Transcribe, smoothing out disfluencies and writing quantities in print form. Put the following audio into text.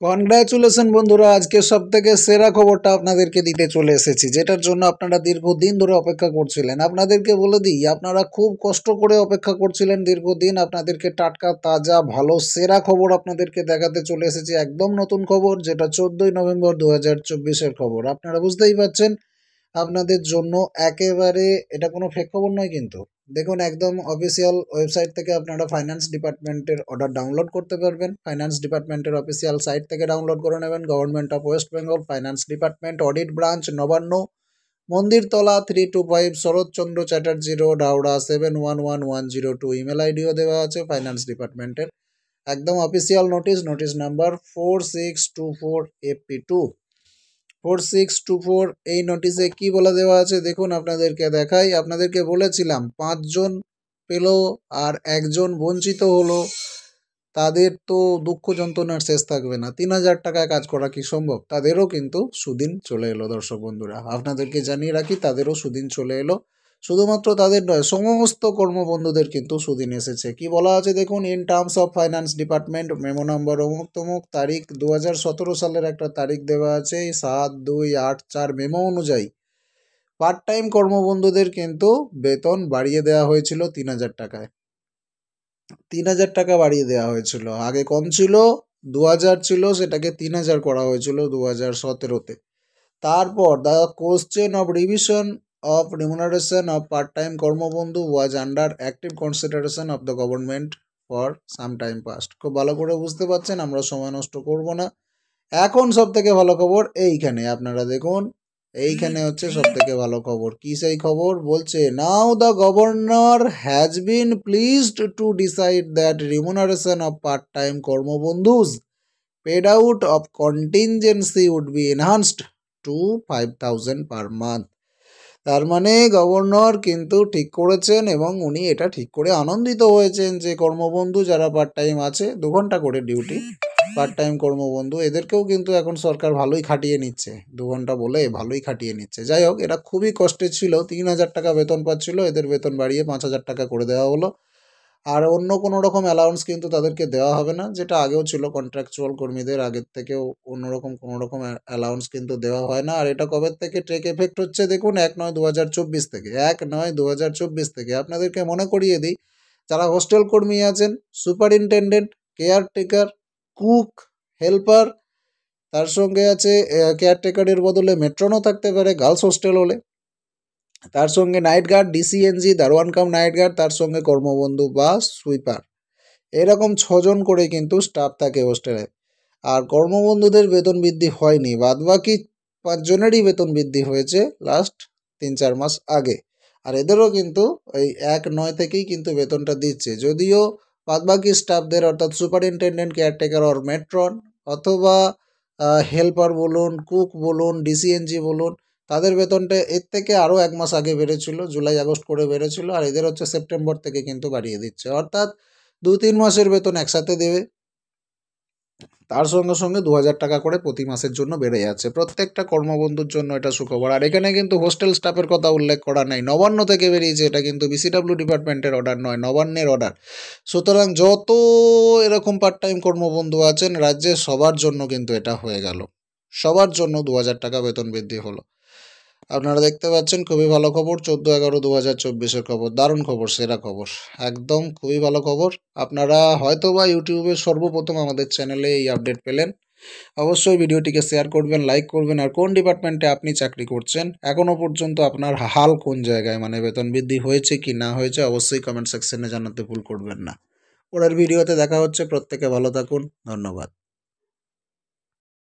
Congratulation বন্ধুরা, আজকে সব থেকে সেরা খবরটা আপনাদেরকে দিতে চলে এসেছি, যেটার জন্য আপনারা দীর্ঘদিন ধরে অপেক্ষা করছিলেন। আপনাদেরকে বলে দিই, আপনারা খুব কষ্ট করে অপেক্ষা করছিলেন দীর্ঘদিন। আপনাদেরকে টাটকা তাজা ভালো সেরা খবর আপনাদেরকে দেখাতে চলে এসেছি। একদম নতুন খবর, যেটা 14ই নভেম্বর 2024-এর খবর। আপনারা বুঝতেই পারছেন আপনাদের জন্য একেবারে এটা কোনো ফেক খবর নয়। কিন্তু দেখুন, একদম অফিসিয়াল ওয়েবসাইট থেকে আপনারা ফাইন্যান্স ডিপার্টমেন্টের অর্ডার ডাউনলোড করতে পারবেন। ফাইন্যান্স ডিপার্টমেন্টের অফিসিয়াল সাইট থেকে ডাউনলোড করে নেবেন। Government of West Bengal, finance department, audit branch, Nabanna, Mandirtala 325, Saratchandra Chatterjee road, Howrah 711102। Email আইডিও দেওয়া আছে ফাইন্যান্স ডিপার্টমেন্টের। একদম অফিসিয়াল নোটিশ নাম্বার 4624 AP2 4624। এই নোটিশে কি বলে দেওয়া আছে দেখুন, আপনাদেরকে দেখাই। আপনাদেরকে বলেছিলাম 5 জন পেল আর 1 জন বঞ্চিত হলো, তাদের তো দুঃখ যন্ত্রণার শেষ থাকবে না। 3000 টাকায় কাজ করা কি সম্ভব? তাদেরও কিন্তু সুদিন চলে এলো। দর্শক বন্ধুরা, আপনাদেরকে জানিয়ে রাখি, তাদেরও সুদিন চলে এলো। শুধুমাত্র তাদের নয়, সমস্ত কর্মবন্ধুদের কিন্তু সুদিন এসেছে। কি বলা আছে দেখুন, in terms of finance department, memo number অমুক তমুক, তারিখ 2017 সালের একটা তারিখ দেওয়া আছে, 7/2/8/4 মেমো অনুযায়ী পার্ট টাইম কর্মবন্ধুদের কিন্তু বেতন বাড়িয়ে দেওয়া হয়েছিল 3000 টাকায়। 3000 টাকা বাড়িয়ে দেওয়া হয়েছিল। আগে কম ছিল, 2000 ছিল, সেটাকে 3000 করা হয়েছিল 2017-তে। তারপর the question of revision of remuneration of part time Karmabandhu was under active consideration of the government for some time past. খুব ভালো করে বুঝতে পারছেন, আমরা সময় নষ্ট করব না। এখন সব থেকে ভালো খবর এইখানে, আপনারা দেখুন, এইখানে হচ্ছে সব থেকে ভালো খবর। কি সেই খবর? বলছে, now the governor has been pleased to decide that remuneration of part time Karmabandhus paid out of contingency would be enhanced to 5000 per month. তার মানে গভর্নর কিন্তু ঠিক করেছেন, এবং উনি এটা ঠিক করে আনন্দিত হয়েছেন যে কর্মবন্ধু যারা পার্ট টাইম আছে, 2 ঘন্টা করে ডিউটি, পার্ট টাইম কর্মবন্ধু, এদেরকেও কিন্তু এখন সরকার ভালোই খাটিয়ে নিচ্ছে। 2 ঘন্টা বলে ভালোই খাটিয়ে নিচ্ছে। যাই হোক, এরা খুবই কষ্টে ছিল, 3000 টাকা বেতন পাচ্ছিল, এদের বেতন বাড়িয়ে 5000 টাকা করে দেওয়া হলো। আর অন্য কোনো রকম অ্যালাউন্স কিন্তু তাদেরকে দেওয়া হবে না, যেটা আগেও ছিল কন্ট্রাকচুয়াল কর্মীদের। আগের থেকেও অন্যরকম কোনো রকম অ্যালাউন্স কিন্তু দেওয়া হয় না। আর এটা কবে থেকে টেক এফেক্ট হচ্ছে দেখুন, 1/9/2024 থেকে। 1/9/2024 থেকে। আপনাদেরকে মনে করিয়ে দিই, যারা হোস্টেল কর্মী আছেন, সুপারিনটেন্ডেন্ট, কেয়ারটেকার, কুক, হেল্পার, তার সঙ্গে আছে কেয়ারটেকারের বদলে মেট্রনও থাকতে পারে গার্লস হোস্টেল হলে, তার সঙ্গে নাইট গার্ড, ডিসিএনজি, দারোয়ান কাম নাইট গার্ড, তার সঙ্গে কর্মবন্ধু বা সুইপার, এরকম 6 জন করে কিন্তু স্টাফ থাকে হোস্টেলে। আর কর্মবন্ধুদের বেতন বৃদ্ধি হয়নি, বাদবাকি 5 জনেরই বেতন বৃদ্ধি হয়েছে লাস্ট 3-4 মাস আগে। আর এদেরও কিন্তু ওই 1/9 থেকেই কিন্তু বেতনটা দিচ্ছে। যদিও বাদবাকি স্টাফদের, অর্থাৎ সুপারিনটেন্ডেন্ট, কেয়ারটেকার অর মেট্রন, অথবা হেল্পার বলুন, কুক বলুন, ডিসিএনজি বলুন, তাদের বেতনটা এর থেকে আরও 1 মাস আগে বেড়েছিল, জুলাই আগস্ট করে বেড়েছিল। আর এদের হচ্ছে সেপ্টেম্বর থেকে কিন্তু বাড়িয়ে দিচ্ছে, অর্থাৎ 2-3 মাসের বেতন একসাথে দেবে। তার সঙ্গে সঙ্গে 2000 টাকা করে প্রতি মাসের জন্য বেড়ে যাচ্ছে। প্রত্যেকটা কর্মবন্ধুর জন্য এটা সুখবর। আর এখানে কিন্তু হোস্টেল স্টাফের কথা উল্লেখ করা নাই, নবান্ন থেকে বেরিয়েছে, এটা কিন্তু বিসিডাব্লিউ ডিপার্টমেন্টের অর্ডার নয়, নবান্নের অর্ডার। সুতরাং যত এরকম পার্ট টাইম কর্মবন্ধু আছেন রাজ্যে, সবার জন্য কিন্তু এটা হয়ে গেল, সবার জন্য 2000 টাকা বেতন বৃদ্ধি হলো। আপনারা দেখতে পাচ্ছেন, খুবই ভালো খবর। 14/11/2024-এর খবর, দারুণ খবর, সেরা খবর, একদম খুবই ভালো খবর। আপনারা হয়তো বা ইউটিউবে সর্বপ্রথম আমাদের চ্যানেলে এই আপডেট পেলেন। অবশ্যই ভিডিওটিকে শেয়ার করবেন, লাইক করবেন। আর কোন ডিপার্টমেন্টে আপনি চাকরি করছেন, এখনও পর্যন্ত আপনার হাল কোন জায়গায়, মানে বেতন বৃদ্ধি হয়েছে কি না হয়েছে, অবশ্যই কমেন্ট সেকশনে জানাতে ভুল করবেন না। পরের ভিডিওতে দেখা হচ্ছে। প্রত্যেকে ভালো থাকুন, ধন্যবাদ।